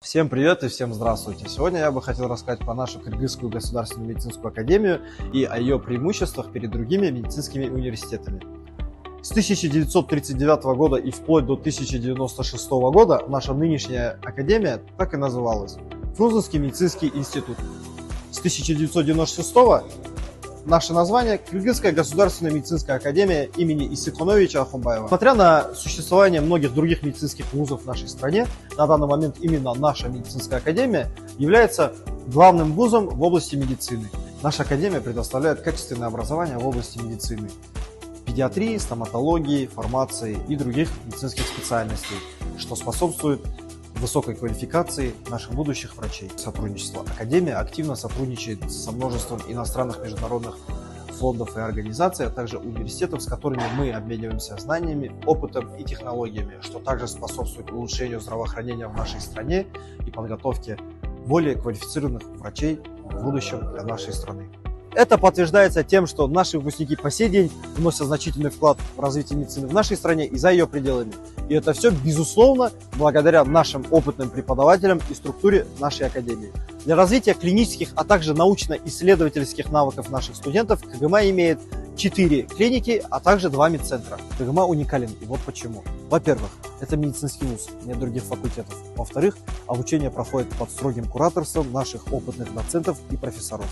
Всем привет и всем здравствуйте! Сегодня я бы хотел рассказать про нашу Кыргызскую государственную медицинскую академию и о ее преимуществах перед другими медицинскими университетами. С 1939 года и вплоть до 1096 года наша нынешняя академия так и называлась – Фрунзенский медицинский институт. С 1996 наше название – Кыргызская государственная медицинская академия имени Исыконовича Ахунбаева. Несмотря на существование многих других медицинских вузов в нашей стране, на данный момент именно наша медицинская академия является главным вузом в области медицины. Наша академия предоставляет качественное образование в области медицины, педиатрии, стоматологии, фармации и других медицинских специальностей, что способствует высокой квалификации наших будущих врачей. Сотрудничество. Академия активно сотрудничает со множеством иностранных международных фондов и организаций, а также университетов, с которыми мы обмениваемся знаниями, опытом и технологиями, что также способствует улучшению здравоохранения в нашей стране и подготовке более квалифицированных врачей в будущем для нашей страны. Это подтверждается тем, что наши выпускники по сей день вносят значительный вклад в развитие медицины в нашей стране и за ее пределами. И это все, безусловно, благодаря нашим опытным преподавателям и структуре нашей академии. Для развития клинических, а также научно-исследовательских навыков наших студентов КГМА имеет 4 клиники, а также 2 медцентра. КГМА уникален, и вот почему. Во-первых, это медицинский вуз, нет других факультетов. Во-вторых, обучение проходит под строгим кураторством наших опытных доцентов и профессоров.